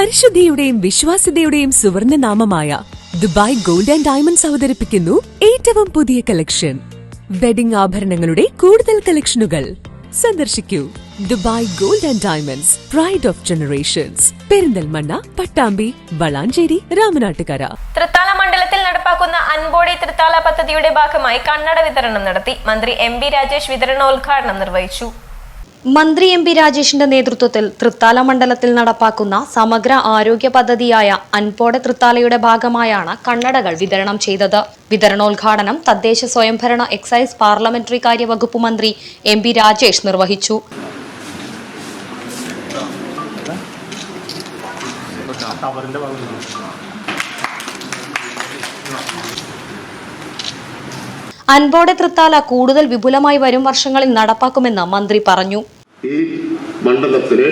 പരിശുദ്ധിയുടെയും വിശ്വാസ്യതയുടെയും സുവർണ്ണ നാമമായ Dubai gold and diamonds അവതരിപ്പിക്കുന്നു ഏറ്റവും പുതിയ കളക്ഷൻ. വെഡിംഗ് ആഭരണങ്ങളുടെ കൂടുതൽ കളക്ഷനുകൾ സന്ദർശിക്കൂ. Dubai gold and diamonds, pride of generations. Perinthalmanna, Pattambi, Valanchery, Ramanattukara. Thrithala മണ്ഡലത്തിൽ നടപ്പാക്കുന്ന അൻബോഡി തൃത്താല പദ്ധതിയുടെ ഭാഗമായി കണ്ണട വിതരണം നടത്തി. മന്ത്രി എം.ബി. രാജേഷ് വിതരണോദ്ഘാടനം നിർവഹിച്ചു. മന്ത്രി എം.ബി. രാജേഷിന്റെ നേതൃത്വത്തിൽ തൃത്താല മണ്ഡലത്തിൽ നടപ്പാക്കുന്ന സമഗ്ര ആരോഗ്യ പദ്ധതിയായ അൻപോടെ തൃത്താലയുടെ ഭാഗമായാണ് കണ്ണടകൾ വിതരണം ചെയ്തത്. വിതരണോദ്ഘാടനം തദ്ദേശ സ്വയംഭരണ എക്സൈസ് പാർലമെന്ററി കാര്യ വകുപ്പ് മന്ത്രി എം.ബി. രാജേഷ് നിർവഹിച്ചു. അൻപോടെ തൃത്താല കൂടുതൽ വിപുലമായി വരും വർഷങ്ങളിൽ നടപ്പാക്കുമെന്ന് മന്ത്രി പറഞ്ഞു. ഈ മണ്ഡലത്തിലെ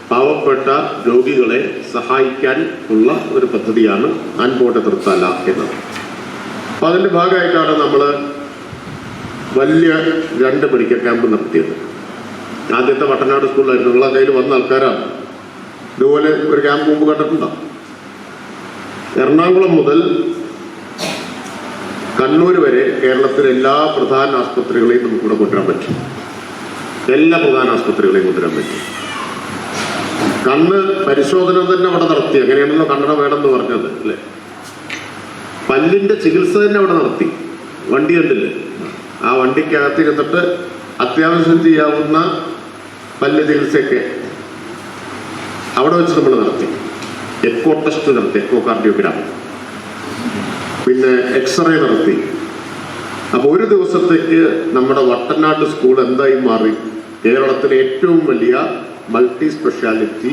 പാവപ്പെട്ട രോഗികളെ സഹായിക്കാൻ ഉള്ള ഒരു പദ്ധതിയാണ് അൻപോടെ തൃത്താല എന്നത്. അപ്പൊ അതിന്റെ ഭാഗമായിട്ടാണ് നമ്മൾ വലിയ 2 മെഡിക്കൽ ക്യാമ്പ് നടത്തിയത്. ആദ്യത്തെ വട്ടനാട് സ്കൂളിലായിരുന്നു. നിങ്ങളെ കയ്യിൽ വന്ന ആൾക്കാരാണ്. ഇതുപോലെ ഒരു ക്യാമ്പ് മുമ്പ് കണ്ടിട്ടുണ്ടോ? എറണാകുളം മുതൽ കണ്ണൂർ വരെ കേരളത്തിലെ എല്ലാ പ്രധാന ആസ്പത്രികളെയും നമുക്കിവിടെ കൊണ്ടുവരാൻ പറ്റും. എല്ലാ പ്രധാന ആസ്പത്രികളെയും കൊണ്ടുവരാൻ പറ്റും. കണ്ണ് പരിശോധന തന്നെ അവിടെ നടത്തി. അങ്ങനെയാണല്ലോ കണ്ണട വേണമെന്ന് പറഞ്ഞത് അല്ലേ? പല്ലിന്റെ ചികിത്സ തന്നെ അവിടെ നടത്തി. വണ്ടി കണ്ടില്ലേ? ആ വണ്ടിക്കകത്തിരുന്നിട്ട് അത്യാവശ്യം ചെയ്യാവുന്ന പല്ല് ചികിത്സയൊക്കെ അവിടെ വെച്ച് നമ്മൾ നടത്തി. എക്കോ ടെസ്റ്റ് നടത്തി, എക്കോ കാർഡിയോഗ്രാം, പിന്നെ എക്സ്റേ നടത്തി. അപ്പോൾ ഒരു ദിവസത്തേക്ക് നമ്മുടെ വട്ടനാട് സ്കൂൾ എന്തായി മാറി? കേരളത്തിലെ ഏറ്റവും വലിയ മൾട്ടി സ്പെഷ്യാലിറ്റി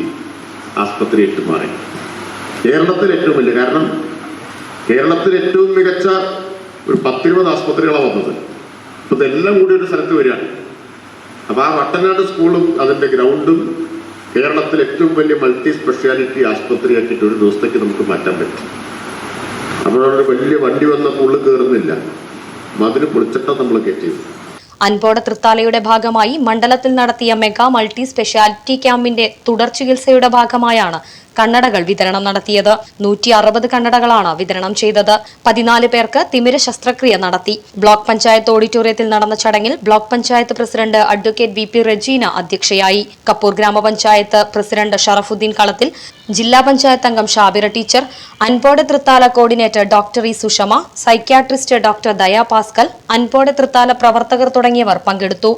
ആസ്പത്രിയായിട്ട് മാറി. കേരളത്തിലെ ഏറ്റവും വലിയ, കാരണം കേരളത്തിൽ ഏറ്റവും മികച്ച ഒരു 10-20 ആസ്പത്രികളാണ് വന്നത്. അപ്പൊ ഇതെല്ലാം കൂടി ഒരു സ്ഥലത്ത് വരികയാണ്. അപ്പൊ ആ വട്ടനാട് സ്കൂളും അതിന്റെ ഗ്രൗണ്ടും കേരളത്തിലെ ഏറ്റവും വലിയ മൾട്ടി സ്പെഷ്യാലിറ്റി ആസ്പത്രിയാക്കിയിട്ട് ഒരു ദിവസത്തേക്ക് നമുക്ക് മാറ്റാൻ പറ്റും. നമ്മളവിടെ വലിയ വണ്ടി വന്നപ്പോൾ ഉള്ളിൽ കയറുന്നില്ല, മതിന് പൊളിച്ചിട്ടാണ് നമ്മൾ കയറ്റിയത്. അൻപോടെ തൃത്താലയുടെ ഭാഗമായി മണ്ഡലത്തിൽ നടത്തിയ മെഗാ മൾട്ടി സ്പെഷ്യാലിറ്റി ക്യാമ്പിന്റെ തുടർ ചികിത്സയുടെ ഭാഗമായാണ് കണ്ണടകൾ വിതരണം നടത്തിയത്. 160 കണ്ണടകളാണ് വിതരണം ചെയ്തത്. 14 പേർക്ക് തിമിര ശസ്ത്രക്രിയ നടത്തി. ബ്ലോക്ക് പഞ്ചായത്ത് ഓഡിറ്റോറിയത്തിൽ നടന്ന ചടങ്ങിൽ block panchayat president advocate V P. Regina അധ്യക്ഷയായി. കപ്പൂർ ഗ്രാമപഞ്ചായത്ത് പ്രസിഡന്റ് ഷറഫുദ്ദീൻ കളത്തിൽ, ജില്ലാ പഞ്ചായത്ത് അംഗം Shabira teacher, Anpode Thrithala coordinator doctor E Sushama, psychiatrist doctor Daya Pascal, Anpode Thrithala പ്രവർത്തകർ തുടങ്ങിയവർ പങ്കെടുത്തു.